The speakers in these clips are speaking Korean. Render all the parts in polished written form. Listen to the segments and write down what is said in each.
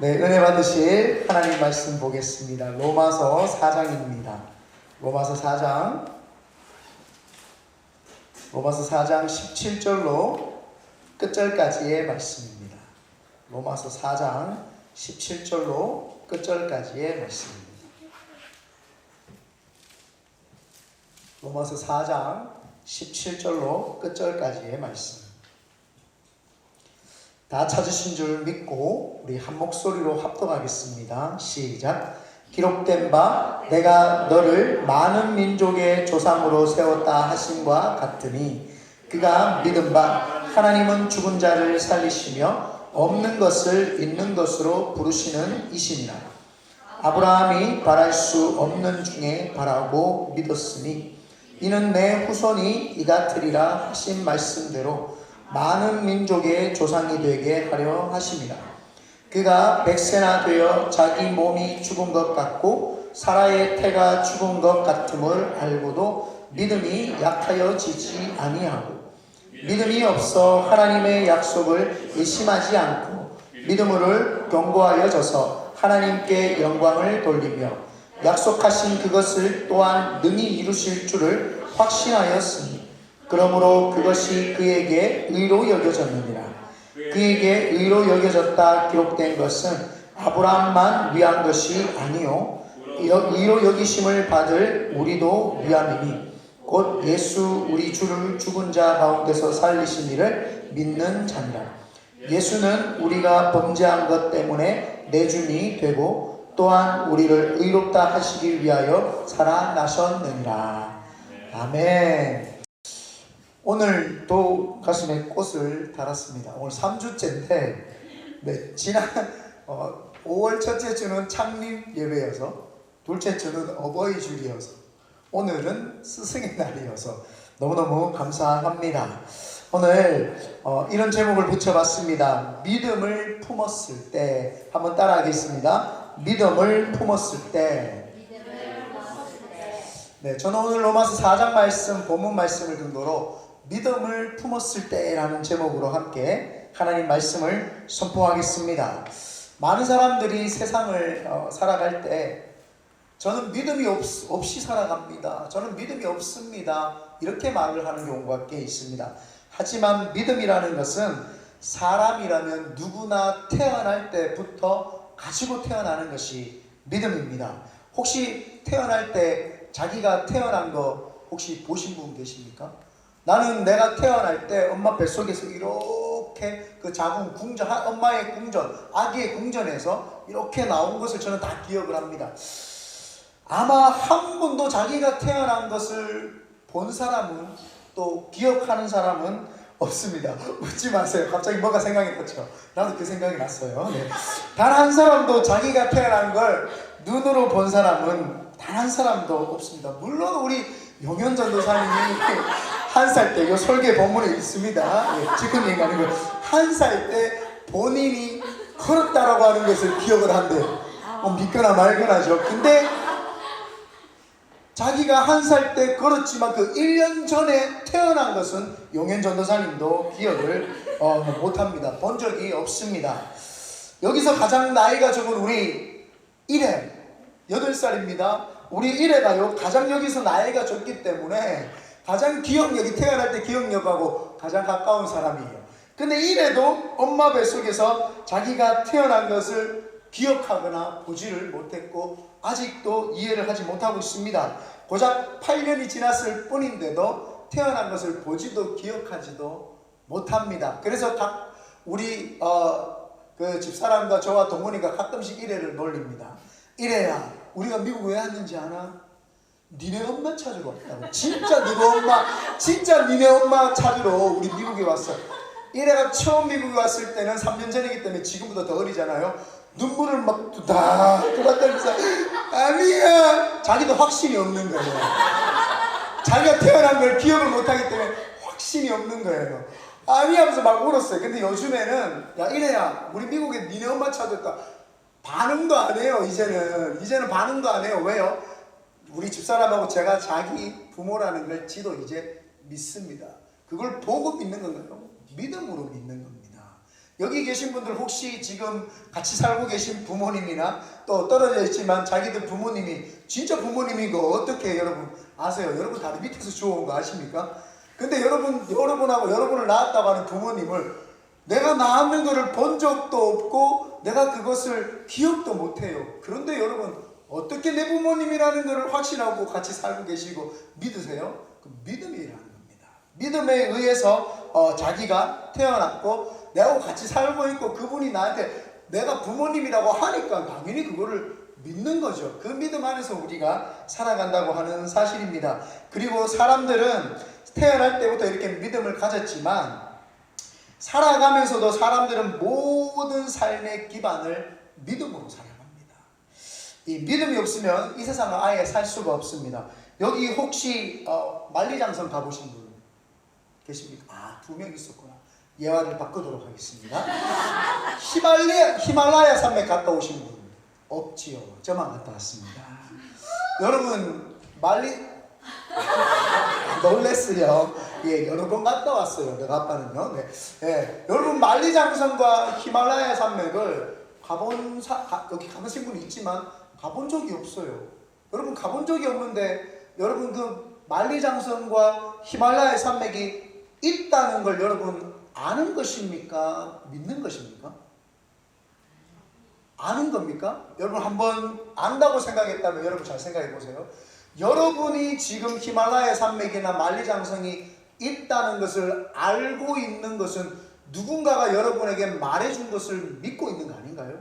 네, 은혜 받으실 하나님 말씀 보겠습니다. 로마서 4장입니다. 로마서 4장 17절로 끝절까지의 말씀입니다. 로마서 4장 17절로 끝절까지의 말씀입니다. 로마서 4장 17절로 끝절까지의 말씀. 다 찾으신 줄 믿고 우리 한 목소리로 합독하겠습니다. 시작. 기록된 바 내가 너를 많은 민족의 조상으로 세웠다 하심과 같으니 그가 믿은 바 하나님은 죽은 자를 살리시며 없는 것을 있는 것으로 부르시는 이시니라. 아브라함이 바랄 수 없는 중에 바라고 믿었으니 이는 내 후손이 이같으리라 하신 말씀대로 많은 민족의 조상이 되게 하려 하심이라. 그가 100세나 되어 자기 몸이 죽은 것 같고 사라의 태가 죽은 것 같음을 알고도 믿음이 약하여지지 아니하고 믿음이 없어 하나님의 약속을 의심하지 않고 믿음으로 견고하여져서 하나님께 영광을 돌리며 약속하신 그것을 또한 능히 이루실 줄을 확신하였으니 그러므로 그것이 그에게 의로 여겨졌느니라. 그에게 의로 여겨졌다 기록된 것은 아브라함만 위한 것이 아니요 의로 여기심을 받을 우리도 위함이니 곧 예수 우리 주를 죽은 자 가운데서 살리신 이를 믿는 자니라. 예수는 우리가 범죄한 것 때문에 내줌이 되고 또한 우리를 의롭다 하시기 위하여 살아나셨느니라. 아멘. 오늘 또 가슴에 꽃을 달았습니다. 오늘 3주째인데 지난 5월 첫째 주는 창립 예배여서 둘째 주는 어버이 주일이어서 오늘은 스승의 날이어서 너무너무 감사합니다. 오늘 이런 제목을 붙여봤습니다. 믿음을 품었을 때. 한번 따라하겠습니다. 믿음을 품었을 때. 네, 저는 오늘 로마서 4장 말씀, 본문 말씀을 근거로 믿음을 품었을 때라는 제목으로 함께 하나님 말씀을 선포하겠습니다. 많은 사람들이 세상을 살아갈 때 저는 믿음이 없이 살아갑니다. 저는 믿음이 없습니다. 이렇게 말을 하는 경우가 꽤 있습니다. 하지만 믿음이라는 것은 사람이라면 누구나 태어날 때부터 가지고 태어나는 것이 믿음입니다. 혹시 태어날 때 자기가 태어난 거 혹시 보신 분 계십니까? 나는 내가 태어날 때 엄마 뱃속에서 이렇게 그 작은 궁전, 엄마의 궁전, 아기의 궁전에서 이렇게 나온 것을 저는 다 기억을 합니다. 아마 한 번도 자기가 태어난 것을 본 사람은 또 기억하는 사람은 없습니다. 웃지 마세요. 갑자기 뭐가 생각이 났죠. 나도 그 생각이 났어요. 네. 단 한 사람도 자기가 태어난 걸 눈으로 본 사람은 단 한 사람도 없습니다. 물론 우리 용현 전도사님이 한 살 때, 이 설계 본문에 있습니다. 예, 지금 얘기하는 거. 한 살 때 본인이 걸었다라고 하는 것을 기억을 한대요. 믿거나 말거나죠. 근데 자기가 한 살 때 걸었지만 그 1년 전에 태어난 것은 용현 전도사님도 기억을 못합니다. 본 적이 없습니다. 여기서 가장 나이가 적은 우리 1회 8살입니다. 우리 이래가요 가장 여기서 나이가 적기 때문에 가장 기억력이 태어날 때 기억력하고 가장 가까운 사람이에요. 근데 이래도 엄마 뱃속에서 자기가 태어난 것을 기억하거나 보지를 못했고 아직도 이해를 하지 못하고 있습니다. 고작 8년이 지났을 뿐인데도 태어난 것을 보지도 기억하지도 못합니다. 그래서 우리 그 집사람과 저와 동문이가 가끔씩 이래를 놀립니다. 이래야 우리가 미국 왜 왔는지 아나? 니네 엄마 찾으러 왔다고. 진짜 니네 엄마 찾으러 우리 미국에 왔어. 이래가 처음 미국에 왔을 때는 3년 전이기 때문에 지금보다 더 어리잖아요. 눈물을 막 뚜다뚜다면서 아니야. 자기도 확신이 없는 거예요. 자기가 태어난 걸 기억을 못하기 때문에 확신이 없는 거예요. 아니 하면서 막 울었어요. 근데 요즘에는 야 이래야 우리 미국에 니네 엄마 찾았다. 반응도 안 해요. 이제는 반응도 안 해요. 왜요? 우리 집사람하고 제가 자기 부모라는 걸 지도 이제 믿습니다. 그걸 보고 믿는 건가요? 믿음으로 믿는 겁니다. 여기 계신 분들 혹시 지금 같이 살고 계신 부모님이나 또 떨어져 있지만 자기들 부모님이 진짜 부모님인 거 어떻게 여러분 아세요? 여러분 다리 밑에서 주워온 거 아십니까? 근데 여러분하고 여러분을 낳았다고 하는 부모님을 내가 낳는 것을 본 적도 없고 내가 그것을 기억도 못해요. 그런데 여러분 어떻게 내 부모님이라는 것을 확신하고 같이 살고 계시고 믿으세요? 그 믿음이라는 겁니다. 믿음에 의해서 자기가 태어났고 내하고 같이 살고 있고 그분이 나한테 내가 부모님이라고 하니까 당연히 그거를 믿는 거죠. 그 믿음 안에서 우리가 살아간다고 하는 사실입니다. 그리고 사람들은 태어날 때부터 이렇게 믿음을 가졌지만 살아가면서도 사람들은 모든 삶의 기반을 믿음으로 살아갑니다. 이 믿음이 없으면 이 세상을 아예 살 수가 없습니다. 여기 혹시 만리장성 가보신 분 계십니까? 2명 있었구나. 예화를 바꾸도록 하겠습니다. 히말라야 산맥 갔다 오신 분 없지요. 저만 갔다 왔습니다. 여러분 놀랬어요. 예, 여러 번 갔다 왔어요. 내가 아빠는요. 네. 예, 여러분 만리장성과 히말라야 산맥을 여기 가보신 분이 있지만 가본 적이 없어요. 여러분 가본 적이 없는데 여러분 그 만리장성과 히말라야 산맥이 있다는 걸 여러분 아는 것입니까? 믿는 것입니까? 아는 겁니까? 여러분 한번 안다고 생각했다면 여러분 잘 생각해 보세요. 여러분이 지금 히말라야 산맥이나 만리장성이 있다는 것을 알고 있는 것은 누군가가 여러분에게 말해준 것을 믿고 있는 거 아닌가요?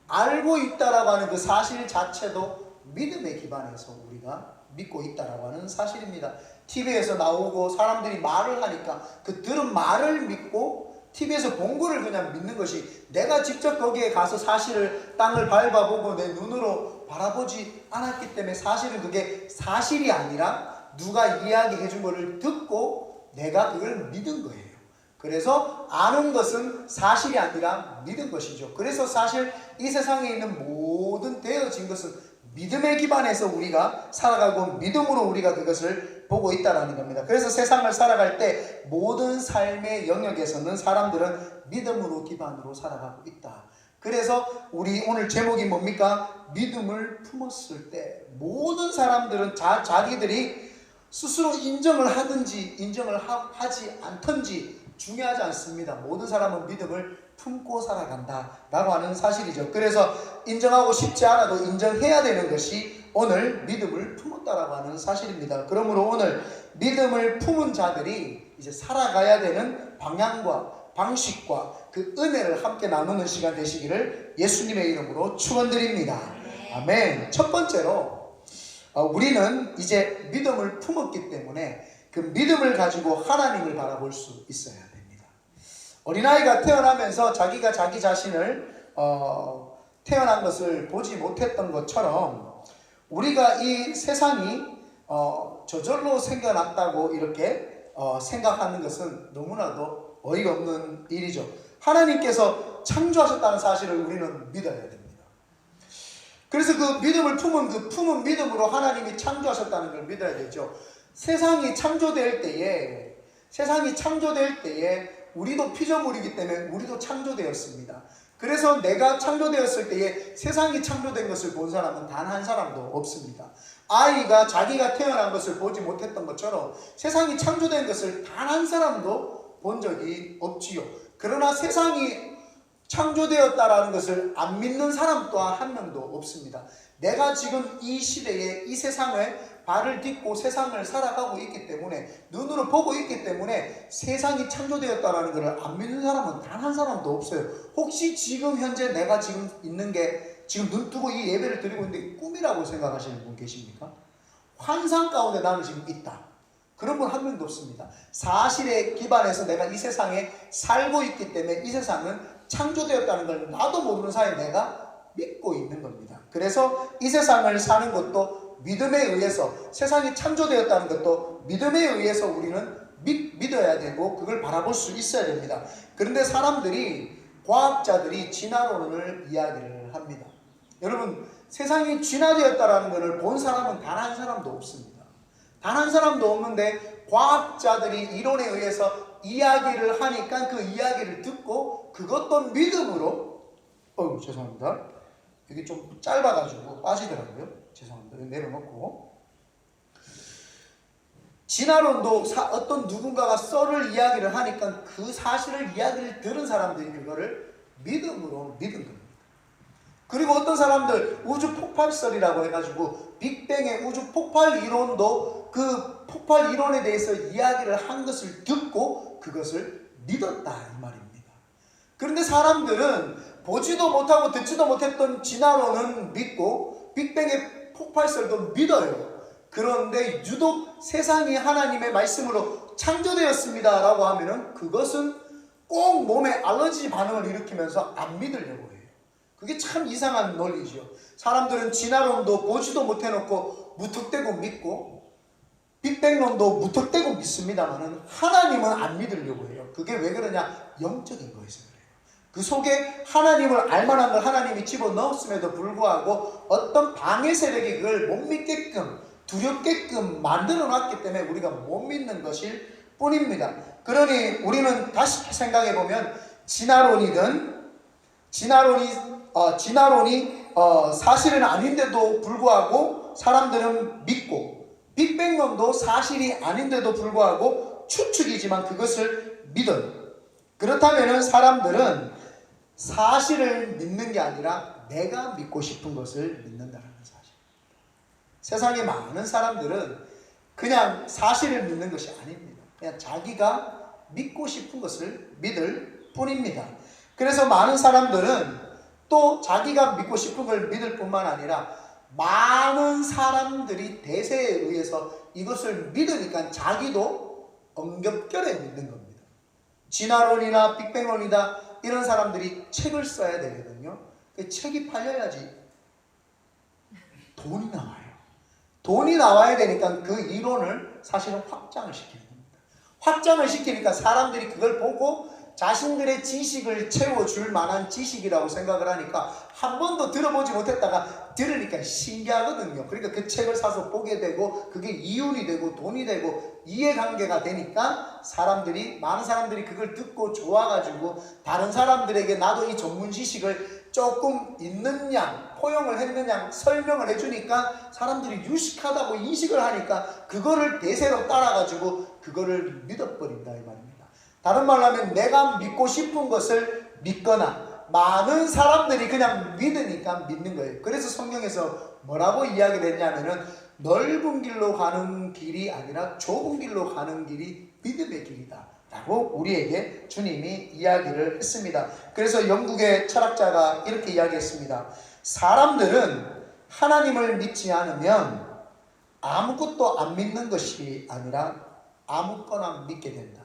알고 있다라고 하는 그 사실 자체도 믿음에 기반해서 우리가 믿고 있다라고 하는 사실입니다. TV에서 나오고 사람들이 말을 하니까 그 들은 말을 믿고 TV에서 본 거를 그냥 믿는 것이 내가 직접 거기에 가서 사실을 땅을 밟아보고 내 눈으로 바라보지 않았기 때문에 사실은 그게 사실이 아니라 누가 이야기해 준 거를 듣고 내가 그걸 믿은 거예요. 그래서 아는 것은 사실이 아니라 믿은 것이죠. 그래서 사실 이 세상에 있는 모든 되어진 것은 믿음에 기반해서 우리가 살아가고 믿음으로 우리가 그것을 보고 있다는 겁니다. 그래서 세상을 살아갈 때 모든 삶의 영역에서는 사람들은 믿음으로 기반으로 살아가고 있다. 그래서 우리 오늘 제목이 뭡니까? 믿음을 품었을 때 모든 사람들은 자기들이 스스로 인정을 하든지 인정을 하지 않든지 중요하지 않습니다. 모든 사람은 믿음을 품고 살아간다라고 하는 사실이죠. 그래서 인정하고 싶지 않아도 인정해야 되는 것이 오늘 믿음을 품었다라고 하는 사실입니다. 그러므로 오늘 믿음을 품은 자들이 이제 살아가야 되는 방향과 방식과 그 은혜를 함께 나누는 시간 되시기를 예수님의 이름으로 축원드립니다. 아멘. 첫 번째로 우리는 이제 믿음을 품었기 때문에 그 믿음을 가지고 하나님을 바라볼 수 있어야 됩니다. 어린아이가 태어나면서 자기가 자기 자신을 태어난 것을 보지 못했던 것처럼 우리가 이 세상이 저절로 생겨났다고 이렇게 생각하는 것은 너무나도 어이가 없는 일이죠. 하나님께서 창조하셨다는 사실을 우리는 믿어야 됩니다. 그래서 그 믿음을 품은 믿음으로 하나님이 창조하셨다는 걸 믿어야 되죠. 세상이 창조될 때에 우리도 피조물이기 때문에 우리도 창조되었습니다. 그래서 내가 창조되었을 때에 세상이 창조된 것을 본 사람은 단 한 사람도 없습니다. 아이가 자기가 태어난 것을 보지 못했던 것처럼 세상이 창조된 것을 단 한 사람도 본 적이 없지요. 그러나 세상이 창조되었다라는 것을 안 믿는 사람 또한 한 명도 없습니다. 내가 지금 이 시대에 이 세상을 발을 딛고 세상을 살아가고 있기 때문에 눈으로 보고 있기 때문에 세상이 창조되었다라는 것을 안 믿는 사람은 단 한 사람도 없어요. 혹시 지금 현재 내가 지금 있는 게 지금 눈 뜨고 이 예배를 드리고 있는데 꿈이라고 생각하시는 분 계십니까? 환상 가운데 나는 지금 있다. 그런 분 한 명도 없습니다. 사실에 기반해서 내가 이 세상에 살고 있기 때문에 이 세상은 창조되었다는 걸 나도 모르는 사이에 내가 믿고 있는 겁니다. 그래서 이 세상을 사는 것도 믿음에 의해서, 세상이 창조되었다는 것도 믿음에 의해서 우리는 믿어야 되고 그걸 바라볼 수 있어야 됩니다. 그런데 과학자들이 진화론을 이야기를 합니다. 여러분, 세상이 진화되었다는 것을 본 사람은 단 한 사람도 없습니다. 단 한 사람도 없는데 과학자들이 이론에 의해서 이야기를 하니까 그 이야기를 듣고 그것도 믿음으로 죄송합니다. 이게 좀 짧아가지고 빠지더라고요. 죄송합니다. 내려놓고 진화론도 어떤 누군가가 썰을 이야기를 하니까 그 사실을 이야기를 들은 사람들이 그거를 믿음으로 믿은 겁니다. 그리고 어떤 사람들 우주 폭발설이라고 해가지고 빅뱅의 우주 폭발 이론도 그 폭발 이론에 대해서 이야기를 한 것을 듣고 그것을 믿었다 이 말입니다. 그런데 사람들은 보지도 못하고 듣지도 못했던 진화론은 믿고 빅뱅의 폭발설도 믿어요. 그런데 유독 세상이 하나님의 말씀으로 창조되었습니다 라고 하면은 그것은 꼭 몸에 알러지 반응을 일으키면서 안 믿으려고 해요. 그게 참 이상한 논리죠. 사람들은 진화론도 보지도 못해놓고 무턱대고 믿고 빅뱅론도 무턱대고 믿습니다만은 하나님은 안 믿으려고 해요. 그게 왜 그러냐? 영적인 거에서 그래요. 그 속에 하나님을 알만한 걸 하나님이 집어넣었음에도 불구하고 어떤 방해 세력이 그걸 못 믿게끔 두렵게끔 만들어 놨기 때문에 우리가 못 믿는 것일 뿐입니다. 그러니 우리는 다시 생각해 보면 진화론이 사실은 아닌데도 불구하고 사람들은 믿고 빅뱅론도 사실이 아닌데도 불구하고 추측이지만 그것을 믿어요. 그렇다면 사람들은 사실을 믿는 게 아니라 내가 믿고 싶은 것을 믿는다는 사실. 세상에 많은 사람들은 그냥 사실을 믿는 것이 아닙니다. 그냥 자기가 믿고 싶은 것을 믿을 뿐입니다. 그래서 많은 사람들은 또 자기가 믿고 싶은 걸 믿을 뿐만 아니라 많은 사람들이 대세에 의해서 이것을 믿으니까 자기도 엉겹결에 믿는 겁니다. 진화론이나 빅뱅론이다 이런 사람들이 책을 써야 되거든요. 그 책이 팔려야지 돈이 나와요. 돈이 나와야 되니까 그 이론을 사실은 확장을 시키는 겁니다. 확장을 시키니까 사람들이 그걸 보고 자신들의 지식을 채워줄 만한 지식이라고 생각을 하니까 한 번도 들어보지 못했다가 들으니까 신기하거든요. 그러니까 그 책을 사서 보게 되고 그게 이윤이 되고 돈이 되고 이해관계가 되니까 많은 사람들이 그걸 듣고 좋아가지고 다른 사람들에게 나도 이 전문 지식을 조금 있는 양 포용을 했는 양 설명을 해주니까 사람들이 유식하다고 인식을 하니까 그거를 대세로 따라가지고 그거를 믿어버린다 이 말입니다. 다른 말로 하면 내가 믿고 싶은 것을 믿거나 많은 사람들이 그냥 믿으니까 믿는 거예요. 그래서 성경에서 뭐라고 이야기를 했냐면은 넓은 길로 가는 길이 아니라 좁은 길로 가는 길이 믿음의 길이다 라고 우리에게 주님이 이야기를 했습니다. 그래서 영국의 철학자가 이렇게 이야기했습니다. 사람들은 하나님을 믿지 않으면 아무것도 안 믿는 것이 아니라 아무거나 믿게 된다.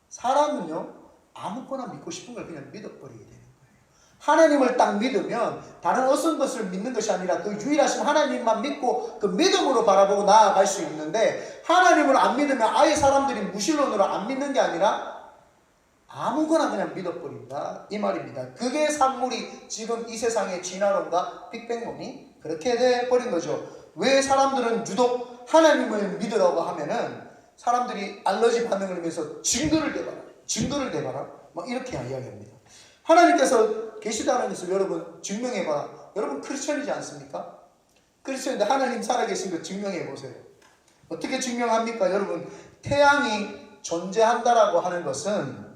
사람은요 아무거나 믿고 싶은 걸 그냥 믿어버리게 되는 거예요. 하나님을 딱 믿으면 다른 어떤 것을 믿는 것이 아니라 그 유일하신 하나님만 믿고 그 믿음으로 바라보고 나아갈 수 있는데 하나님을 안 믿으면 아예 사람들이 무신론으로 안 믿는 게 아니라 아무거나 그냥 믿어버린다 이 말입니다. 그게 산물이 지금 이 세상의 진화론과 빅뱅론이 그렇게 돼버린 거죠. 왜 사람들은 유독 하나님을 믿으라고 하면은 사람들이 알러지 반응을 위해서 증거를 대봐라 막 이렇게 이야기합니다. 하나님께서 계시다는 것을 여러분 증명해봐라. 여러분 크리스천이지 않습니까? 크리스천인데 하나님 살아계신 거 증명해보세요. 어떻게 증명합니까? 여러분 태양이 존재한다라고 하는 것은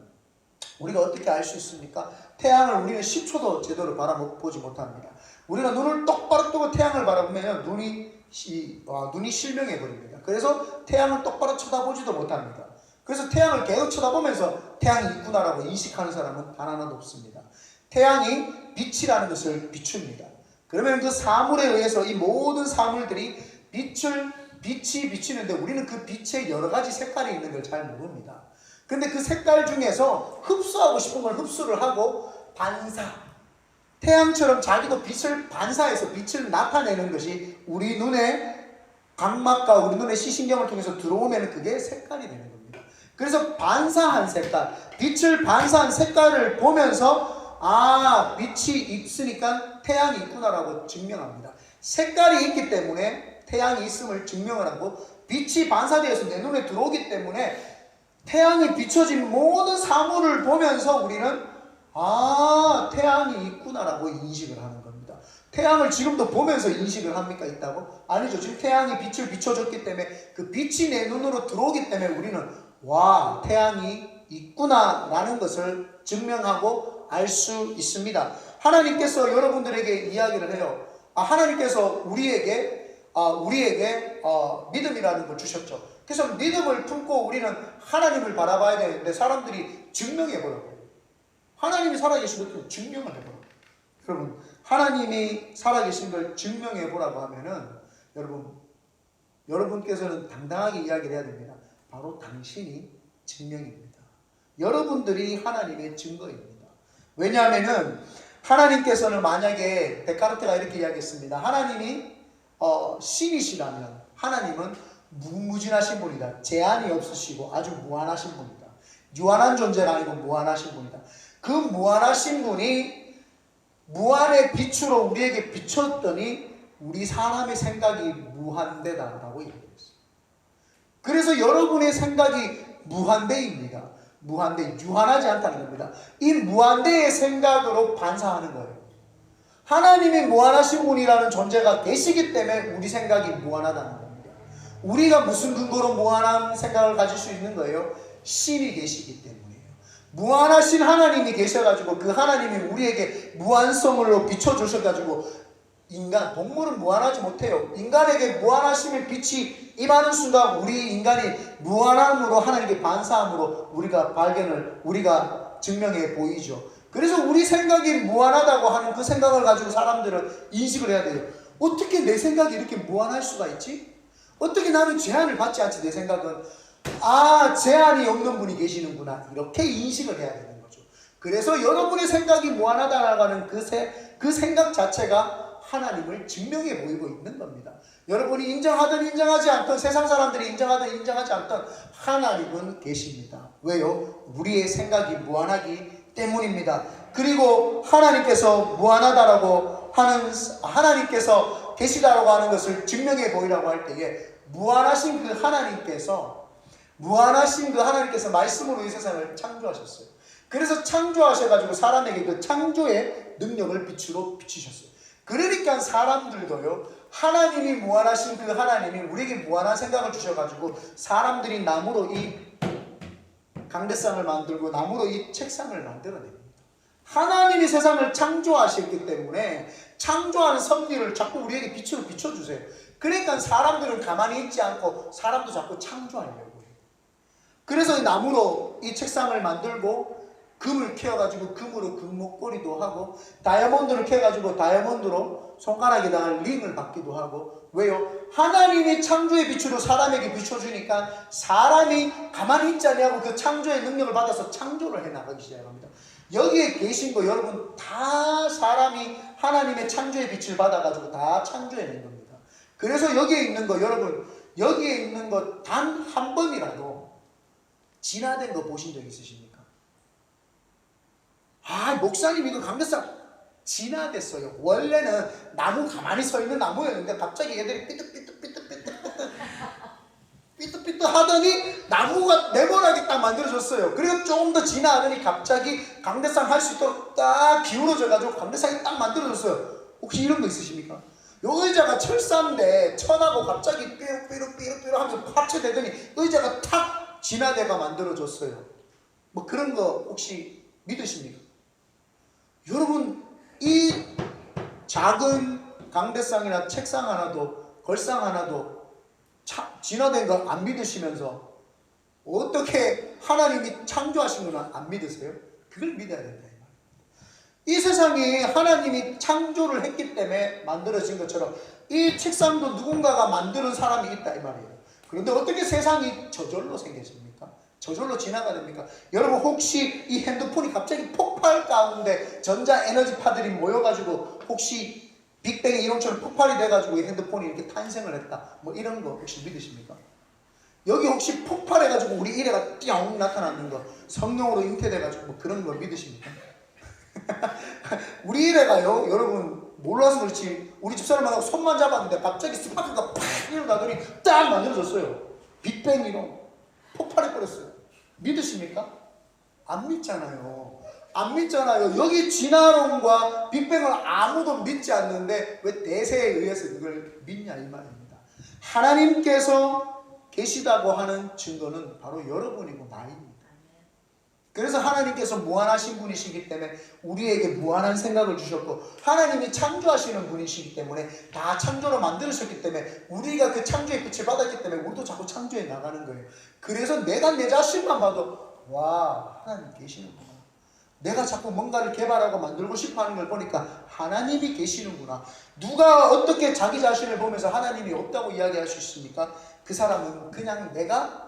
우리가 어떻게 알 수 있습니까? 태양을 우리는 10초도 제대로 바라보지 못합니다. 우리가 눈을 똑바로 뜨고 태양을 바라보면 눈이 실명해버립니다. 그래서 태양을 똑바로 쳐다보지도 못합니다. 그래서 태양을 계속 쳐다보면서 태양이 있구나라고 인식하는 사람은 단 하나도 없습니다. 태양이 빛이라는 것을 비춥니다. 그러면 그 사물에 의해서 이 모든 사물들이 빛이 비치는데 우리는 그 빛에 여러 가지 색깔이 있는 걸 잘 모릅니다. 근데 그 색깔 중에서 흡수하고 싶은 걸 흡수를 하고 태양처럼 자기도 빛을 반사해서 빛을 나타내는 것이 우리 눈에 각막과 우리 눈의 시신경을 통해서 들어오면 그게 색깔이 되는 겁니다. 그래서 반사한 색깔, 빛을 반사한 색깔을 보면서 빛이 있으니까 태양이 있구나라고 증명합니다. 색깔이 있기 때문에 태양이 있음을 증명을 하고 빛이 반사되어서 내 눈에 들어오기 때문에 태양이 비춰진 모든 사물을 보면서 우리는 아, 태양이 있구나라고 인식을 하는 겁니다. 태양을 지금도 보면서 인식을 합니까? 있다고? 아니죠. 지금 태양이 빛을 비춰줬기 때문에 그 빛이 내 눈으로 들어오기 때문에 우리는 와, 태양이 있구나라는 것을 증명하고 알 수 있습니다. 하나님께서 여러분들에게 이야기를 해요. 하나님께서 우리에게 믿음이라는 걸 주셨죠. 그래서 믿음을 품고 우리는 하나님을 바라봐야 되는데 사람들이 증명해보라고. 하나님이 살아계신 걸 증명을 해보라고. 여러분, 하나님이 살아계신 걸 증명해보라고 하면은 여러분께서는 당당하게 이야기를 해야 됩니다. 바로 당신이 증명입니다. 여러분들이 하나님의 증거입니다. 왜냐하면은 하나님께서는 만약에 데카르트가 이렇게 이야기했습니다. 하나님이 신이시라면 하나님은 무궁무진하신 분이다. 제한이 없으시고 아주 무한하신 분이다. 유한한 존재가 아니고 무한하신 분이다. 그 무한하신 분이 무한의 빛으로 우리에게 비쳤더니 우리 사람의 생각이 무한대다라고 얘기했어요. 그래서 여러분의 생각이 무한대입니다. 무한대, 유한하지 않다는 겁니다. 이 무한대의 생각으로 반사하는 거예요. 하나님이 무한하신 분이라는 존재가 계시기 때문에 우리 생각이 무한하다는 겁니다. 우리가 무슨 근거로 무한한 생각을 가질 수 있는 거예요? 신이 계시기 때문이에요. 무한하신 하나님이 계셔가지고 그 하나님이 우리에게 무한성으로 비춰주셔가지고 동물은 무한하지 못해요. 인간에게 무한하심의 빛이 임하는 순간 우리 인간이 무한함으로 하나님께 반사함으로 우리가 증명해 보이죠. 그래서 우리 생각이 무한하다고 하는 그 생각을 가지고 사람들은 인식을 해야 돼요. 어떻게 내 생각이 이렇게 무한할 수가 있지? 어떻게 나는 제한을 받지 않지? 내 생각은 제한이 없는 분이 계시는구나. 이렇게 인식을 해야 되는 거죠. 그래서 여러분의 생각이 무한하다라고 하는 그 생각 자체가 하나님을 증명해 보이고 있는 겁니다. 여러분이 인정하든 인정하지 않든 세상 사람들이 인정하든 인정하지 않든 하나님은 계십니다. 왜요? 우리의 생각이 무한하기 때문입니다. 그리고 하나님께서 무한하다라고 하는 하나님께서 계시다라고 하는 것을 증명해 보이라고 할 때에 무한하신 그 하나님께서 말씀으로 이 세상을 창조하셨어요. 그래서 창조하셔가지고 사람에게 그 창조의 능력을 빛으로 비추셨어요. 그러니까 사람들도요, 하나님이 무한하신 그 하나님이 우리에게 무한한 생각을 주셔가지고 사람들이 나무로 이 강대상을 만들고 나무로 이 책상을 만들어냅니다. 하나님이 세상을 창조하셨기 때문에 창조하는 섭리를 자꾸 우리에게 빛으로 비춰주세요. 그러니까 사람들은 가만히 있지 않고 사람도 자꾸 창조하려고 해요. 그래서 나무로 이 책상을 만들고 금을 캐어가지고 금으로 금목걸이도 하고 다이아몬드를 캐어가지고 다이아몬드로 손가락에다가 링을 받기도 하고. 왜요? 하나님이 창조의 빛으로 사람에게 비춰주니까 사람이 가만히 있지 않냐고 그 창조의 능력을 받아서 창조를 해나가기 시작합니다. 여기에 계신 거 여러분 다 사람이 하나님의 창조의 빛을 받아가지고 다 창조해낸 겁니다. 그래서 여기에 있는 거 여러분 여기에 있는 거 단 한 번이라도 진화된 거 보신 적 있으십니까? 목사님 이거 강대상 진화됐어요. 원래는 나무 가만히 서 있는 나무였는데 갑자기 얘들이 삐뚤삐뚤 하더니 나무가 네모나게 딱 만들어졌어요. 그리고 조금 더 진화하더니 갑자기 강대상 할 수 있도록 딱 기울어져가지고 강대상이 딱 만들어졌어요. 혹시 이런 거 있으십니까? 요 의자가 철사인데 천하고 갑자기 삐룩삐룩 하면서 합체되더니 의자가 탁 진화대가 만들어졌어요. 뭐 그런 거 혹시 믿으십니까? 여러분 이 작은 강대상이나 책상 하나도 걸상 하나도 진화된 거 안 믿으시면서 어떻게 하나님이 창조하신 건 안 믿으세요? 그걸 믿어야 된다. 이 세상이 하나님이 창조를 했기 때문에 만들어진 것처럼 이 책상도 누군가가 만드는 사람이 있다 이 말이에요. 그런데 어떻게 세상이 저절로 생겼습니까? 저절로 진화가 됩니까? 여러분 혹시 이 핸드폰이 갑자기 폭발 가운데 전자에너지파들이 모여가지고 혹시 빅뱅의 이론처럼 폭발이 돼가지고 이 핸드폰이 이렇게 탄생을 했다 뭐 이런 거 혹시 믿으십니까? 여기 혹시 폭발해가지고 우리 일회가 띵 나타나는 거 성령으로 잉태돼가지고 뭐 그런 거 믿으십니까? 우리 일회가요 여러분 몰라서 그렇지 우리 집사람하고 손만 잡았는데 갑자기 스파크가 팍 일어나더니 딱 만들어졌어요. 빅뱅 이론 폭발해버렸어요. 믿으십니까? 안 믿잖아요. 안 믿잖아요. 여기 진화론과 빅뱅을 아무도 믿지 않는데 왜 대세에 의해서 그걸 믿냐 이 말입니다. 하나님께서 계시다고 하는 증거는 바로 여러분이고 나입니다. 그래서 하나님께서 무한하신 분이시기 때문에 우리에게 무한한 생각을 주셨고, 하나님이 창조하시는 분이시기 때문에 다 창조로 만들으셨기 때문에 우리가 그 창조의 빛을 받았기 때문에 우리도 자꾸 창조해 나가는 거예요. 그래서 내가 내 자신만 봐도 와, 하나님 계시는구나. 내가 자꾸 뭔가를 개발하고 만들고 싶어 하는 걸 보니까 하나님이 계시는구나. 누가 어떻게 자기 자신을 보면서 하나님이 없다고 이야기할 수 있습니까? 그 사람은 그냥 내가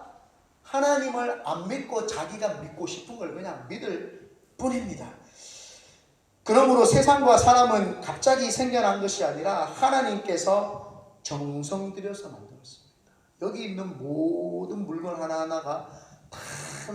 하나님을 안 믿고 자기가 믿고 싶은 걸 그냥 믿을 뿐입니다. 그러므로 세상과 사람은 갑자기 생겨난 것이 아니라 하나님께서 정성 들여서 만들었습니다. 여기 있는 모든 물건 하나하나가 다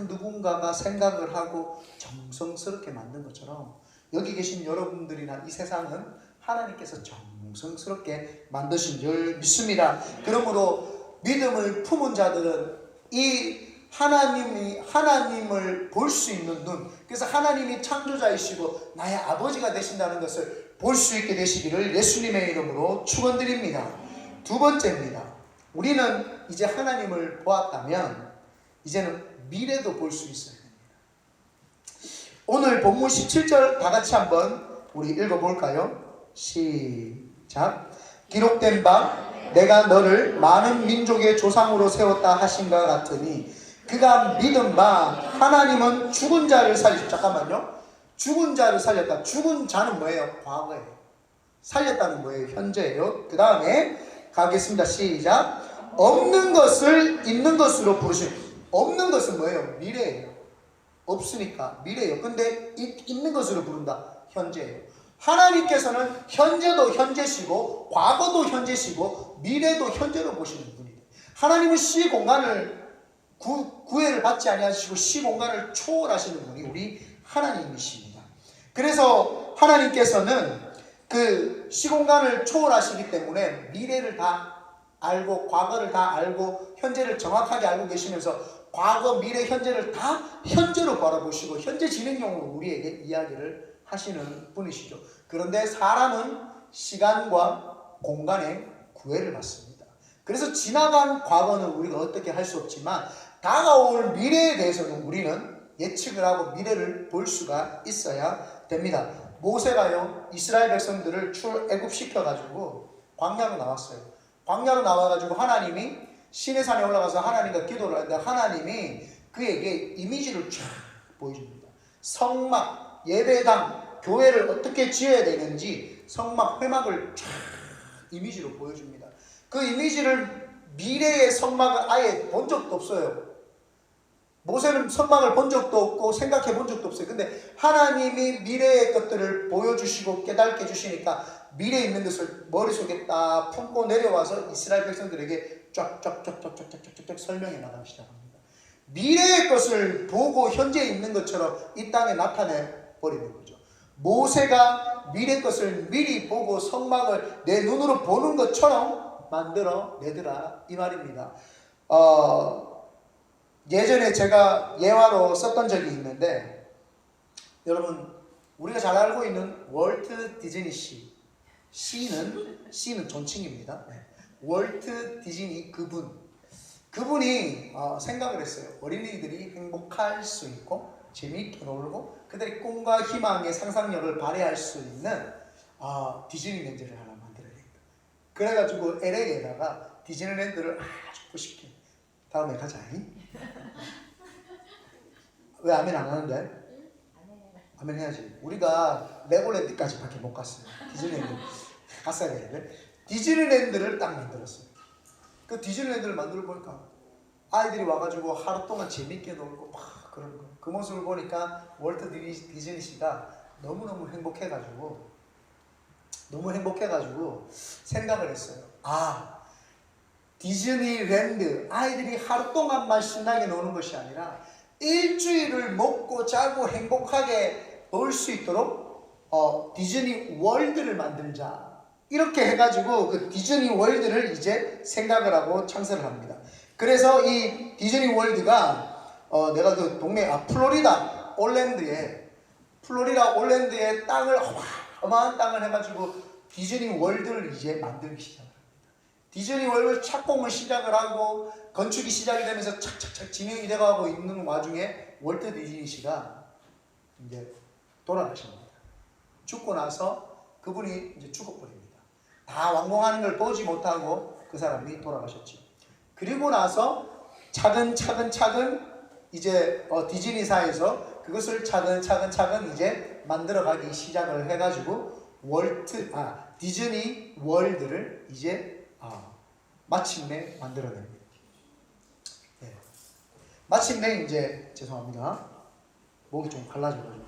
누군가가 생각을 하고 정성스럽게 만든 것처럼 여기 계신 여러분들이나 이 세상은 하나님께서 정성스럽게 만드신 줄 믿습니다. 그러므로 믿음을 품은 자들은 이 하나님을 볼 수 있는 눈, 그래서 하나님이 창조자이시고 나의 아버지가 되신다는 것을 볼 수 있게 되시기를 예수님의 이름으로 축원드립니다. 두 번째입니다. 우리는 이제 하나님을 보았다면 이제는 미래도 볼 수 있어야 됩니다. 오늘 본문 17절 다 같이 한번 우리 읽어볼까요? 시작. 기록된 바 내가 너를 많은 민족의 조상으로 세웠다 하신가 같으니 그가 믿은 바 하나님은 죽은 자를 살리셨다. 잠깐만요. 죽은 자를 살렸다. 죽은 자는 뭐예요? 과거예요. 살렸다는 뭐예요? 현재예요. 그 다음에 가겠습니다. 시작. 없는 것을 있는 것으로 부르신. 없는 것은 뭐예요? 미래예요. 없으니까 미래예요. 근데 있는 것으로 부른다. 현재예요. 하나님께서는 현재도 현재시고 과거도 현재시고 미래도 현재로 보시는 분이에요. 하나님은 시공간을 구애를 받지 아니하시고 시공간을 초월하시는 분이 우리 하나님이십니다. 그래서 하나님께서는 그 시공간을 초월하시기 때문에 미래를 다 알고 과거를 다 알고 현재를 정확하게 알고 계시면서 과거, 미래, 현재를 다 현재로 바라보시고 현재 진행형으로 우리에게 이야기를 하시는 분이시죠. 그런데 사람은 시간과 공간에 구애를 받습니다. 그래서 지나간 과거는 우리가 어떻게 할 수 없지만 다가올 미래에 대해서는 우리는 예측을 하고 미래를 볼 수가 있어야 됩니다. 모세가요, 이스라엘 백성들을 출애굽시켜가지고 광야로 나왔어요. 광야로 나와가지고 하나님이 시내산에 올라가서 하나님과 기도를 하는데 하나님이 그에게 이미지를 쫙 보여줍니다. 성막, 예배당, 교회를 어떻게 지어야 되는지 성막, 회막을 쫙 이미지로 보여줍니다. 그 이미지를 미래의 성막을 아예 본 적도 없어요. 모세는 성막을 본 적도 없고 생각해 본 적도 없어요. 근데 하나님이 미래의 것들을 보여주시고 깨닫게 해주시니까 미래에 있는 것을 머릿속에 딱 품고 내려와서 이스라엘 백성들에게 쫙쫙쫙쫙쫙쫙쫙 설명해 나가기 시작합니다. 미래의 것을 보고 현재에 있는 것처럼 이 땅에 나타내 버리는 거죠. 모세가 미래 것을 미리 보고 성막을 내 눈으로 보는 것처럼 만들어 내더라 이 말입니다. 예전에 제가 예화로 썼던 적이 있는데 여러분 우리가 잘 알고 있는 월트 디즈니 씨는 존칭입니다. 월트 디즈니 그분이 생각을 했어요. 어린이들이 행복할 수 있고 재미있게 놀고 그들의 꿈과 희망의 상상력을 발휘할 수 있는 디즈니랜드를 하나 만들어야겠다. 그래가지고 LA에다가 디즈니랜드를 아주 멋있게 다음에 가자. 왜 아멘 안 하는데? 아멘 해야지. 우리가 레고랜드까지 밖에 못 갔어요. 디즈니랜드 갔어야 되는데 디즈니랜드를 딱 만들었어요. 그 디즈니랜드를 만들어 보니까 아이들이 와가지고 하루 동안 재밌게 놀고 막 그런 거. 그 모습을 보니까 월트 디즈니 씨가 너무너무 행복해가지고 생각을 했어요. 디즈니랜드 아이들이 하루 동안만 신나게 노는 것이 아니라 일주일을 먹고 자고 행복하게 놀 수 있도록 디즈니 월드를 만들자 이렇게 해가지고 그 디즈니 월드를 이제 생각을 하고 창설을 합니다. 그래서 이 디즈니 월드가 내가 그 동네 플로리다 올랜드에 땅을 어마어마한 땅을 해가지고 디즈니 월드를 이제 만들기 시작합니다. 디즈니 월드 착공을 시작을 하고 건축이 시작이 되면서 착착착 진행이 돼가고 있는 와중에 월트 디즈니 씨가 이제 돌아가십니다. 죽고 나서 그분이 이제 죽어버립니다. 다 완공하는 걸 보지 못하고 그 사람이 돌아가셨죠. 그리고 나서 차근차근 이제 디즈니사에서 그것을 차근차근 이제 만들어가기 시작을 해가지고 디즈니 월드를 이제 마침내 만들어냅니다. 네. 마침내 이제 죄송합니다. 목이 좀 갈라져가지고.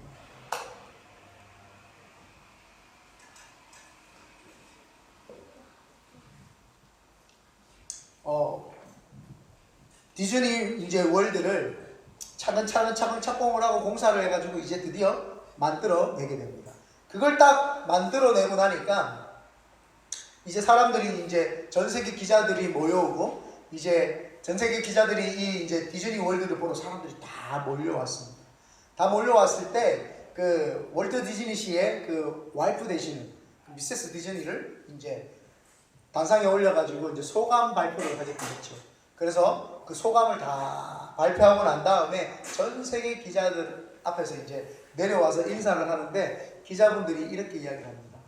디즈니 이제 월드를 차근차근 착공을 하고 공사를 해가지고 이제 드디어 만들어내게 됩니다. 그걸 딱 만들어내고 나니까 이제 사람들이 이제 전 세계 기자들이 모여오고 이제 전 세계 기자들이 이 이제 디즈니 월드를 보러 사람들이 다 몰려왔습니다. 다 몰려왔을 때 그 월트 디즈니 씨의 그 와이프 되시는 미세스 디즈니를 이제 단상에 올려가지고 이제 소감 발표를 하게 됐죠. 그래서 그 소감을 다 발표하고 난 다음에 전 세계 기자들 앞에서 이제 내려와서 인사를 하는데 기자분들이 이렇게 이야기를 합니다.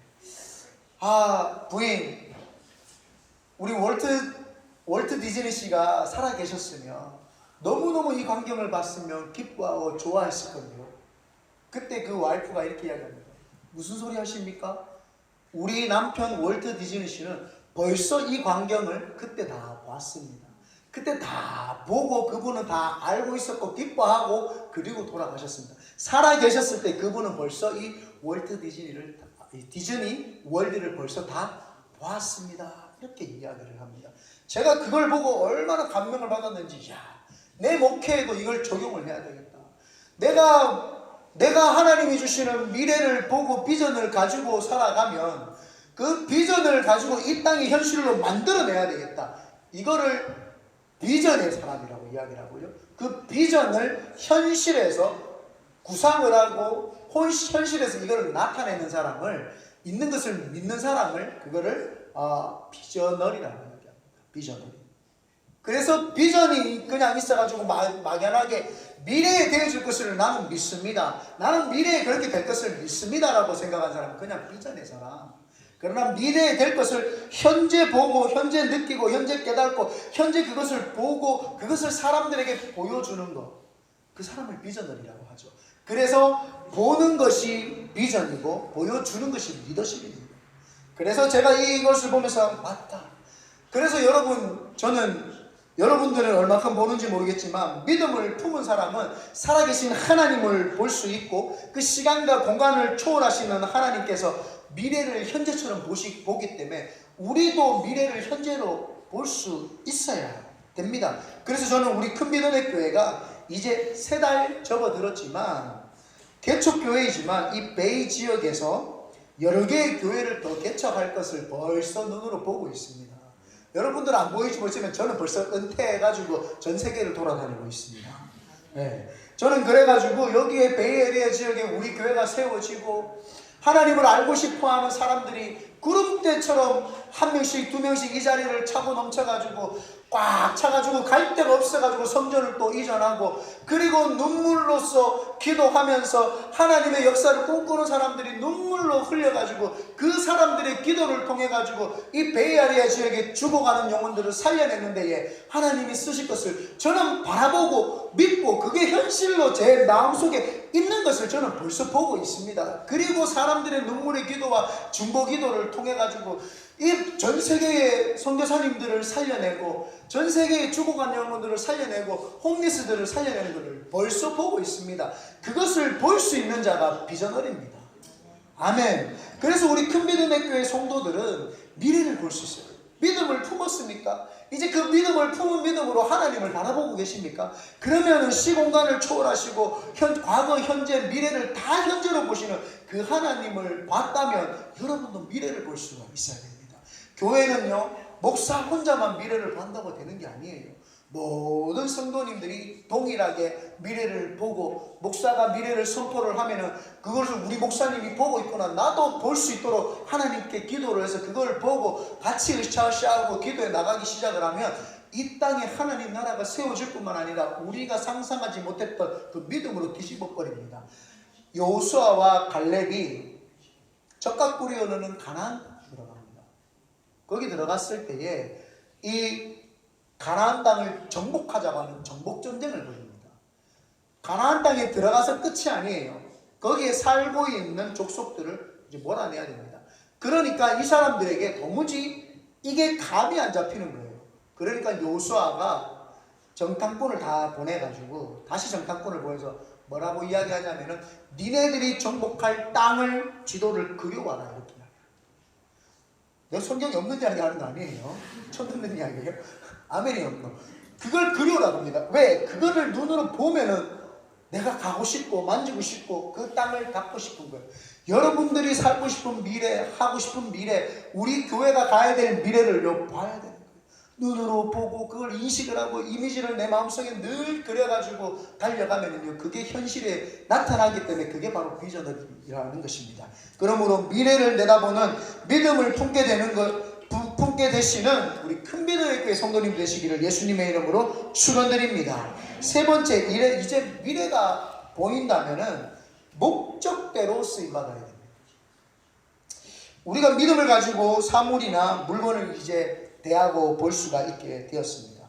부인, 우리 월트 디즈니 씨가 살아 계셨으면 너무너무 이 광경을 봤으면 기뻐하고 좋아했을 건데요. 그때 그 와이프가 이렇게 이야기합니다. 무슨 소리 하십니까? 우리 남편 월트 디즈니 씨는 벌써 이 광경을 그때 다 봤습니다. 그때 다 보고 그분은 다 알고 있었고 기뻐하고 그리고 돌아가셨습니다. 살아 계셨을 때 그분은 벌써 이 월트 디즈니 월드를 벌써 다 보았습니다. 이렇게 이야기를 합니다. 제가 그걸 보고 얼마나 감명을 받았는지, 내 목회에도 이걸 적용을 해야 되겠다. 내가 하나님이 주시는 미래를 보고 비전을 가지고 살아가면 그 비전을 가지고 이 땅의 현실로 만들어내야 되겠다. 이거를 비전의 사람이라고 이야기를 하고요. 그 비전을 현실에서 구상을 하고 현실에서 이거를 나타내는 사람을, 있는 것을 믿는 사람을, 그거를 비저널이라고 이야기합니다. 비저널. 그래서 비전이 그냥 있어가지고 막연하게 미래에 되어질 것을 나는 믿습니다. 나는 미래에 그렇게 될 것을 믿습니다 라고 생각한 사람은 그냥 비전의 사람. 그러나 미래에 될 것을 현재 보고, 현재 느끼고, 현재 깨닫고, 현재 그것을 보고, 그것을 사람들에게 보여주는 것, 그 사람을 비저널이라고 하죠. 그래서 보는 것이 비전이고 보여주는 것이 리더십입니다. 그래서 제가 이것을 보면서 맞다. 그래서 저는 여러분들은 얼마큼 보는지 모르겠지만 믿음을 품은 사람은 살아계신 하나님을 볼 수 있고 그 시간과 공간을 초월하시는 하나님께서 미래를 현재처럼 보기 때문에 우리도 미래를 현재로 볼 수 있어야 됩니다. 그래서 저는 우리 큰비전의 교회가 이제 3달 접어들었지만 개척교회이지만 이 베이 지역에서 여러 개의 교회를 더 개척할 것을 벌써 눈으로 보고 있습니다. 여러분들은 안 보이지 못하지만 저는 벌써 은퇴해가지고 전 세계를 돌아다니고 있습니다. 네. 저는 그래가지고 여기에 베이에리아 지역에 우리 교회가 세워지고 하나님을 알고 싶어하는 사람들이 구름대처럼 1명씩 2명씩 이 자리를 차고 넘쳐가지고 꽉 차가지고 갈 데가 없어가지고 성전을 또 이전하고 그리고 눈물로써 기도하면서 하나님의 역사를 꿈꾸는 사람들이 눈물로 흘려가지고 그 사람들의 기도를 통해가지고 이 베이아리아 지역에 죽어가는 영혼들을 살려내는 데에 하나님이 쓰실 것을 저는 바라보고 믿고 그게 현실로 제 마음속에 있는 것을 저는 벌써 보고 있습니다. 그리고 사람들의 눈물의 기도와 중보 기도를 통해가지고 이 전 세계의 선교사님들을 살려내고 전 세계의 죽어간 영혼들을 살려내고 홈리스들을 살려내는 것을 벌써 보고 있습니다. 그것을 볼 수 있는 자가 비전널입니다. 아멘. 그래서 우리 큰비전의 교회 성도들은 미래를 볼 수 있어요. 믿음을 품었습니까? 이제 그 믿음을 품은 믿음으로 하나님을 바라보고 계십니까? 그러면 시공간을 초월하시고 과거, 현재, 미래를 다 현재로 보시는 그 하나님을 봤다면 여러분도 미래를 볼 수가 있어야 됩니다. 교회는요 목사 혼자만 미래를 본다고 되는 게 아니에요. 모든 성도님들이 동일하게 미래를 보고 목사가 미래를 선포를 하면은 그것을 우리 목사님이 보고 있구나, 나도 볼 수 있도록 하나님께 기도를 해서 그걸 보고 같이 으쌰으쌰하고 기도해 나가기 시작을 하면 이 땅에 하나님 나라가 세워질 뿐만 아니라 우리가 상상하지 못했던 그 믿음으로 뒤집어 버립니다. 여호수아와 갈렙이 적각꿀이 흐르는 가나안 들어갑니다. 거기 들어갔을 때에 이 가나안 땅을 정복하자고 하는 정복 전쟁을 벌입니다. 가나안 땅에 들어가서 끝이 아니에요. 거기에 살고 있는 족속들을 이제 몰아내야 됩니다. 그러니까 이 사람들에게 도무지 이게 감이 안 잡히는 거예요. 그러니까 여호수아가 정탐꾼을 다 보내가지고 다시 정탐꾼을 보내서 뭐라고 이야기하냐면은 니네들이 정복할 땅을 지도를 그려와라 이렇게 이야기해요. 내가 성경에 없는 이야기 하는 거 아니에요. 처음 듣는 이야기예요. 아멘이 없노. 그걸 그려오라고 합니다. 왜? 그거를 눈으로 보면은 내가 가고 싶고 만지고 싶고 그 땅을 갖고 싶은 거예요. 여러분들이 살고 싶은 미래, 하고 싶은 미래, 우리 교회가 가야 될 미래를 봐야 되는 거예요. 눈으로 보고 그걸 인식을 하고 이미지를 내 마음속에 늘 그려가지고 달려가면요, 그게 현실에 나타나기 때문에 그게 바로 비전이라는 것입니다. 그러므로 미래를 내다보는 믿음을 품게 되는 것, 품게 되시는 우리 큰 믿음의 교회 성도님 되시기를 예수님의 이름으로 축원드립니다. 세 번째, 이제 미래가 보인다면은 목적대로 쓰임받아야 됩니다. 우리가 믿음을 가지고 사물이나 물건을 이제 대하고 볼 수가 있게 되었습니다.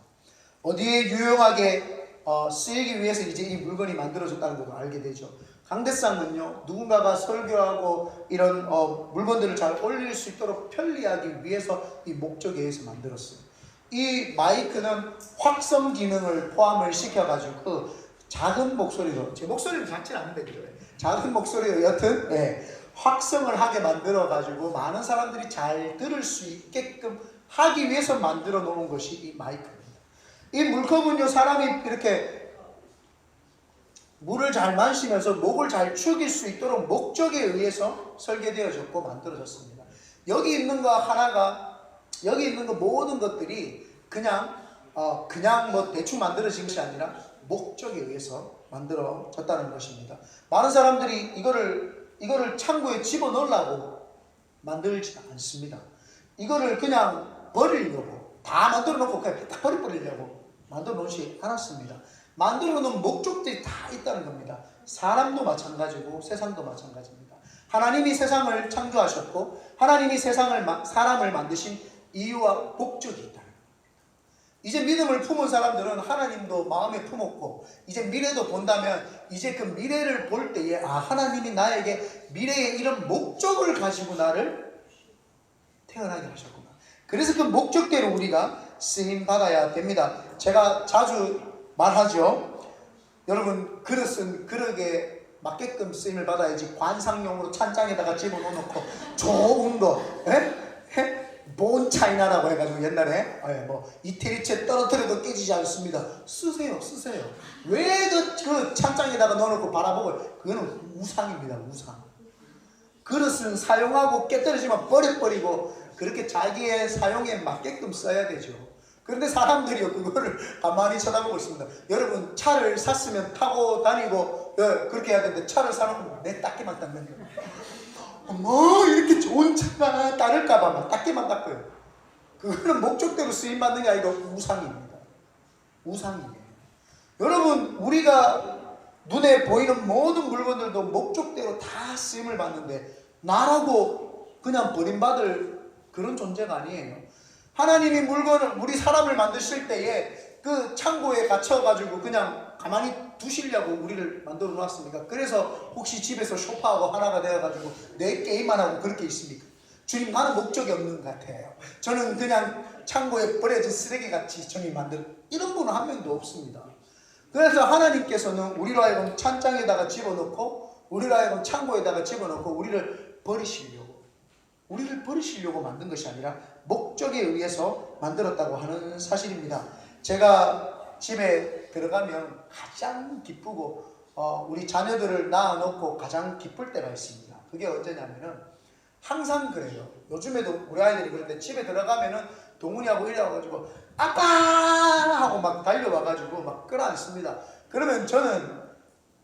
어디에 유용하게 쓰이기 위해서 이제 이 물건이 만들어졌다는 것도 알게 되죠. 강대상은요, 누군가가 설교하고 이런 물건들을 잘 올릴 수 있도록 편리하기 위해서 이 목적에 의해서 만들었어요. 이 마이크는 확성 기능을 포함을 시켜가지고 작은 목소리로, 제 목소리는 작진 않은데 그래요. 작은 목소리로 여튼 확성을 하게 만들어가지고 많은 사람들이 잘 들을 수 있게끔 하기 위해서 만들어 놓은 것이 이 마이크입니다. 이 물컵은요, 사람이 이렇게 물을 잘 마시면서 목을 잘 축일 수 있도록 목적에 의해서 설계되어졌고 만들어졌습니다. 여기 있는 거 하나가, 여기 있는 거 모든 것들이 그냥 뭐 대충 만들어진 것이 아니라 목적에 의해서 만들어졌다는 것입니다. 많은 사람들이 이거를 창고에 집어넣으려고 만들지 않습니다. 이거를 그냥 버리려고, 다 만들어 놓고 그냥 다 버리려고 만들어 놓지 않았습니다. 만들어 놓은 목적들이 다 있다는 겁니다. 사람도 마찬가지고 세상도 마찬가지입니다. 하나님이 세상을 창조하셨고 하나님이 사람을 만드신 이유와 목적이 있다는 겁니다. 이제 믿음을 품은 사람들은 하나님도 마음에 품었고 이제 미래도 본다면 이제 그 미래를 볼 때에 하나님이 나에게 미래의 이런 목적을 가지고 나를 태어나게 하셨구나. 그래서 그 목적대로 우리가 쓰임받아야 됩니다. 제가 자주 말하죠. 여러분, 그릇은 그릇에 맞게끔 쓰임을 받아야지 관상용으로 찬장에다가 집어넣고 좋은 거, 본 차이나라고 해가지고 옛날에 뭐 이태리채 떨어뜨려도 깨지지 않습니다. 쓰세요. 왜 그 찬장에다가 넣어놓고 바라보고, 그거는 우상입니다. 우상. 그릇은 사용하고 깨뜨리지만 버려버리고 그렇게 자기의 사용에 맞게끔 써야 되죠. 그런데 사람들이요, 그거를 가만히 쳐다보고 있습니다. 여러분, 차를 샀으면 타고 다니고 그렇게 해야 되는데 차를 사놓고 내 닦기만 닦는 거예요. 뭐 이렇게 좋은 차가 따를까봐 막 닦기만 닦아요. 그거는 목적대로 쓰임받는 게 아니고 우상입니다. 우상이에요. 여러분, 우리가 눈에 보이는 모든 물건들도 목적대로 다 쓰임을 받는데 나라고 그냥 버림받을 그런 존재가 아니에요. 하나님이 우리 사람을 만드실 때에 그 창고에 갇혀가지고 그냥 가만히 두시려고 우리를 만들어 놨습니까? 그래서 혹시 집에서 소파하고 하나가 되어가지고 내 게임만 하고 그렇게 있습니까? 주님, 나는 목적이 없는 것 같아요. 저는 그냥 창고에 버려진 쓰레기같이 주님 이런 분은 한 명도 없습니다. 그래서 하나님께서는 우리로 하여금 찬장에다가 집어넣고 우리로 하여금 창고에다가 집어넣고 우리를 버리시려고 만든 것이 아니라 목적에 의해서 만들었다고 하는 사실입니다. 제가 집에 들어가면 가장 기쁘고 우리 자녀들을 낳아놓고 가장 기쁠 때가 있습니다. 그게 언제냐면은 항상 그래요. 요즘에도 우리 아이들이 그런데 집에 들어가면은 동훈이하고 이래 와가지고 아빠 하고 막 달려와가지고 막 끌어안습니다. 그러면 저는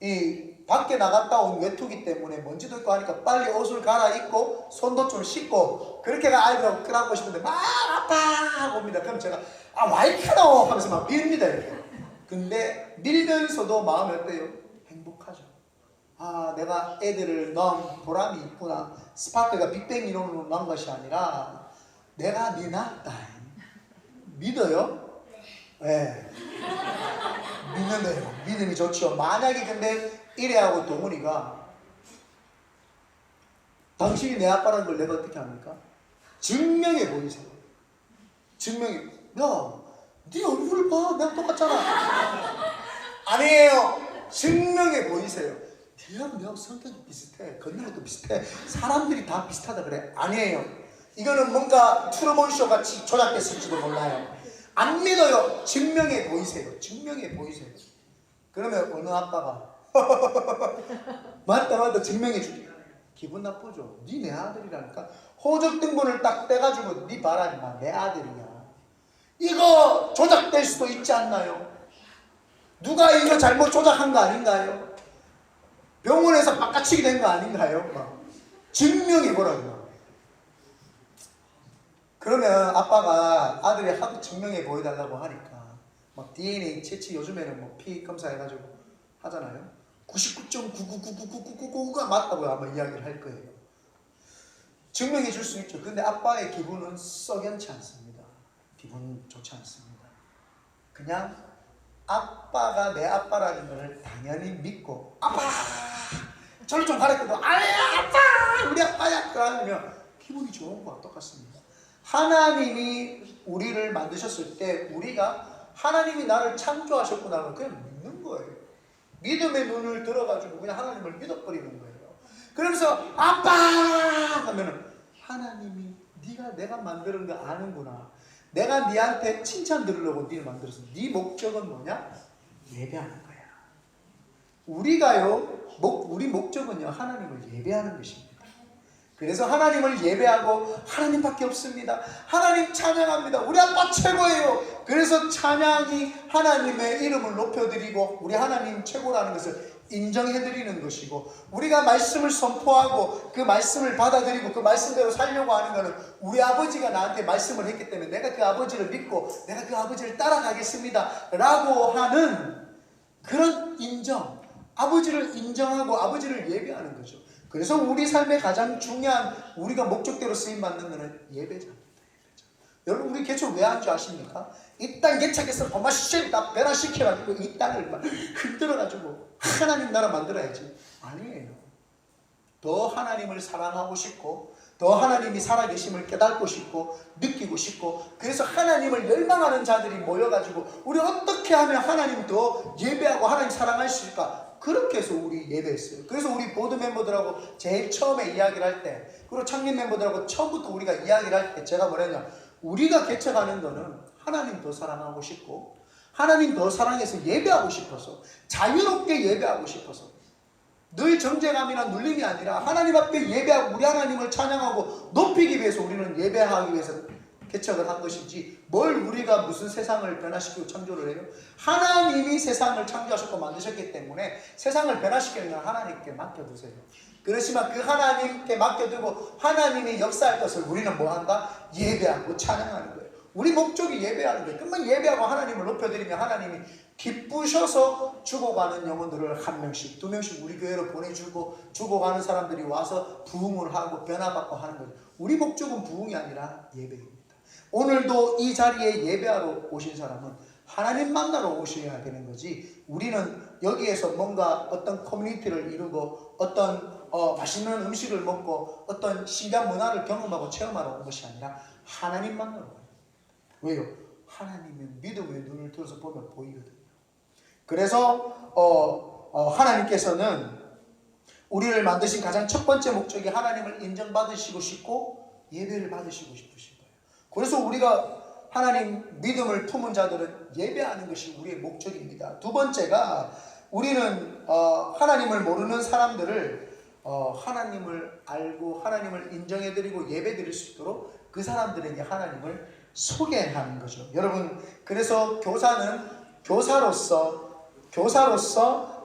이 밖에 나갔다 온 외투기 때문에 먼지도 있고 하니까 빨리 옷을 갈아입고 손도 좀 씻고 그렇게가 아이들하고 끌어안고 싶은데 막 아빠 하고 옵니다. 그럼 제가 와이크노 하면서 막 밀입니다 이렇게. 근데 밀면서도 마음이 어때요? 행복하죠. 내가 애들을 넣은 보람이 있구나. 스파크가 빅뱅 이론으로 넣은 것이 아니라 내가 네 낳았다. 믿어요? 네. 믿는데요. 믿음이 좋죠. 만약에 근데 이래하고 동훈이가 당신이 내 아빠라는 걸 내가 어떻게 합니까? 증명해 보이세요. 증명해. 네 얼굴을 봐. 내가 똑같잖아. 아니에요. 증명해 보이세요. 내하고 성격이 비슷해. 걷는 것도 비슷해. 사람들이 다 비슷하다 그래. 아니에요. 이거는 뭔가 트루먼쇼 같이 조작됐을지도 몰라요. 안 믿어요. 증명해 보이세요. 증명해 보이세요. 그러면 어느 아빠가 맞다 증명해 줄게. 기분 나쁘죠. 네 내 아들이라니까. 호적 등본을 딱 떼가지고 네 봐라 임마 내 아들이야. 이거 조작될 수도 있지 않나요? 누가 이거 잘못 조작한 거 아닌가요? 병원에서 바꿔치기 된 거 아닌가요? 막 증명해 보라고. 그러면 아빠가 아들이 하도 증명해 보여달라고 하니까 막 DNA 채취 요즘에는 뭐 피 검사해가지고 하잖아요. 99.9999999가 맞다고 아마 이야기를 할 거예요. 증명해 줄 수 있죠. 근데 아빠의 기분은 썩연치 않습니다. 기분 좋지 않습니다. 그냥 아빠가 내 아빠라는 것을 당연히 믿고 아빠! 저를 좀 가르쳐도 아니야 아빠! 우리 아빠야! 그러면 기분이 좋은 거와 똑같습니다. 하나님이 우리를 만드셨을 때 우리가 하나님이 나를 창조하셨구나 그냥 믿는 거예요. 믿음의 눈을 들어가지고 그냥 하나님을 믿어버리는 거예요. 그러면서 아빠! 하면은 하나님이 네가 내가 만드는 거 아는구나. 내가 네한테 칭찬 들으려고 네를 만들었어. 네 목적은 뭐냐? 예배하는 거야. 우리 목적은요 하나님을 예배하는 것입니다. 그래서 하나님을 예배하고 하나님밖에 없습니다. 하나님 찬양합니다. 우리 아빠 최고예요. 그래서 찬양이 하나님의 이름을 높여드리고 우리 하나님 최고라는 것을 인정해드리는 것이고 우리가 말씀을 선포하고 그 말씀을 받아들이고 그 말씀대로 살려고 하는 것은 우리 아버지가 나한테 말씀을 했기 때문에 내가 그 아버지를 믿고 내가 그 아버지를 따라가겠습니다 라고 하는 그런 인정, 아버지를 인정하고 아버지를 예배하는 거죠. 그래서 우리 삶의 가장 중요한 우리가 목적대로 쓰임받는 것은 예배자입니다. 여러분 우리 개척 왜 한 줄 아십니까? 이 땅 개척해서 범마시를 다 변화시켜가지고 이 땅을 막 흔들어가지고 하나님 나라 만들어야지. 아니에요. 더 하나님을 사랑하고 싶고 더 하나님이 살아계심을 깨닫고 싶고 느끼고 싶고 그래서 하나님을 열망하는 자들이 모여가지고 우리 어떻게 하면 하나님 더 예배하고 하나님 사랑할 수 있을까? 그렇게 해서 우리 예배했어요. 그래서 우리 보드 멤버들하고 제일 처음에 이야기를 할 때 그리고 창립 멤버들하고 처음부터 우리가 이야기를 할 때 제가 뭐랬냐 우리가 개척하는 거는 하나님 더 사랑하고 싶고 하나님 더 사랑해서 예배하고 싶어서 자유롭게 예배하고 싶어서 늘 정죄감이나 눌림이 아니라 하나님 앞에 예배하고 우리 하나님을 찬양하고 높이기 위해서 우리는 예배하기 위해서 개척을 한 것이지 뭘 우리가 무슨 세상을 변화시키고 창조를 해요? 하나님이 세상을 창조하셨고 만드셨기 때문에 세상을 변화시키는 건 하나님께 맡겨두세요. 그렇지만 그 하나님께 맡겨두고 하나님이 역사할 것을 우리는 뭐한다? 예배하고 찬양하는 거예요. 우리 목적이 예배하는 거예요. 그러면 예배하고 하나님을 높여드리면 하나님이 기쁘셔서 죽어가는 영혼들을 한 명씩 두 명씩 우리 교회로 보내주고 죽어가는 사람들이 와서 부흥을 하고 변화받고 하는 거예요. 우리 목적은 부흥이 아니라 예배입니다. 오늘도 이 자리에 예배하러 오신 사람은 하나님 만나러 오셔야 되는 거지 우리는 여기에서 뭔가 어떤 커뮤니티를 이루고 어떤 맛있는 음식을 먹고 어떤 신기한 문화를 경험하고 체험하러 온 것이 아니라 하나님 만나러 와요. 왜요? 하나님은 믿음의 눈을 들어서 보면 보이거든요. 그래서 하나님께서는 우리를 만드신 가장 첫 번째 목적이 하나님을 인정받으시고 싶고 예배를 받으시고 싶으신 거예요. 그래서 우리가 하나님 믿음을 품은 자들은 예배하는 것이 우리의 목적입니다. 두 번째가 우리는 하나님을 모르는 사람들을 하나님을 알고 하나님을 인정해드리고 예배드릴 수 있도록 그 사람들에게 하나님을 소개하는 거죠. 여러분, 그래서 교사는 교사로서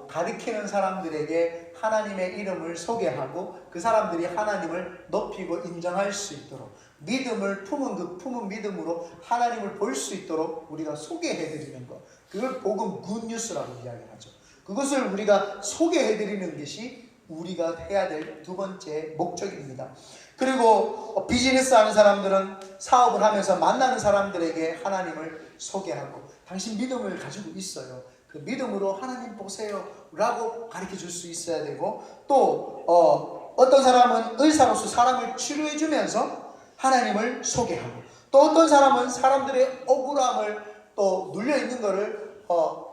가르치는 사람들에게 하나님의 이름을 소개하고 그 사람들이 하나님을 높이고 인정할 수 있도록 믿음을 품은 믿음으로 하나님을 볼 수 있도록 우리가 소개해드리는 것, 그걸 복음 굿뉴스라고 이야기를 하죠. 그것을 우리가 소개해드리는 것이 우리가 해야 될 두 번째 목적입니다. 그리고 비즈니스 하는 사람들은 사업을 하면서 만나는 사람들에게 하나님을 소개하고 당신 믿음을 가지고 있어요. 그 믿음으로 하나님 보세요 라고 가르쳐 줄 수 있어야 되고, 또 어떤 사람은 의사로서 사람을 치료해 주면서 하나님을 소개하고, 또 어떤 사람은 사람들의 억울함을 또 눌려있는 것을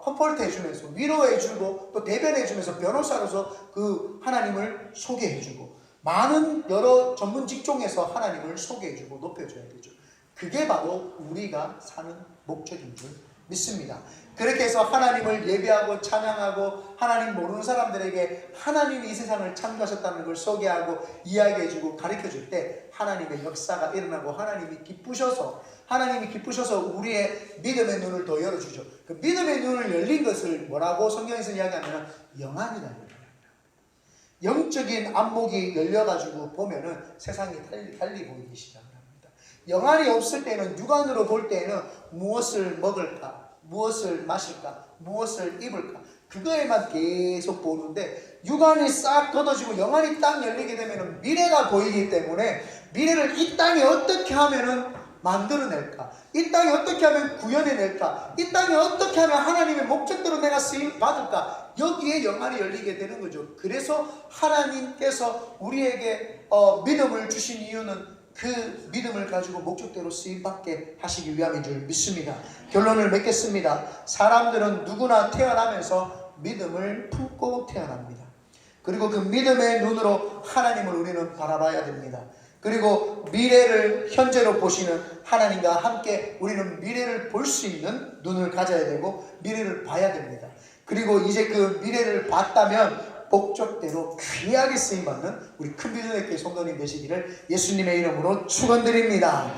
컴포트 해주면서 위로해주고 또 대변해주면서 변호사로서 그 하나님을 소개해주고, 많은 여러 전문 직종에서 하나님을 소개해주고 높여줘야 되죠. 그게 바로 우리가 사는 목적인 줄 믿습니다. 그렇게 해서 하나님을 예배하고 찬양하고 하나님 모르는 사람들에게 하나님이 이 세상을 창조하셨다는 걸 소개하고 이야기해주고 가르쳐줄 때 하나님의 역사가 일어나고 하나님이 기쁘셔서 우리의 믿음의 눈을 더 열어주죠. 그 믿음의 눈을 열린 것을 뭐라고 성경에서 이야기하면 영안이라는 거예요. 영적인 안목이 열려가지고 보면은 세상이 달리 보이기 시작합니다. 영안이 없을 때는 육안으로 볼 때는 무엇을 먹을까, 무엇을 마실까, 무엇을 입을까, 그거에만 계속 보는데 육안이 싹 걷어지고 영안이 딱 열리게 되면 미래가 보이기 때문에 미래를 이 땅에 어떻게 하면은 만들어낼까, 이 땅에 어떻게 하면 구현해낼까, 이 땅에 어떻게 하면 하나님의 목적대로 내가 쓰임 받을까, 여기에 영안이 열리게 되는 거죠. 그래서 하나님께서 우리에게 믿음을 주신 이유는 그 믿음을 가지고 목적대로 쓰임받게 하시기 위함인 줄 믿습니다. 결론을 맺겠습니다. 사람들은 누구나 태어나면서 믿음을 품고 태어납니다. 그리고 그 믿음의 눈으로 하나님을 우리는 바라봐야 됩니다. 그리고 미래를 현재로 보시는 하나님과 함께 우리는 미래를 볼 수 있는 눈을 가져야 되고 미래를 봐야 됩니다. 그리고 이제 그 미래를 봤다면 목적대로 귀하게 쓰임받는 우리 큰비전의교회 성도님 되시기를 예수님의 이름으로 축원드립니다.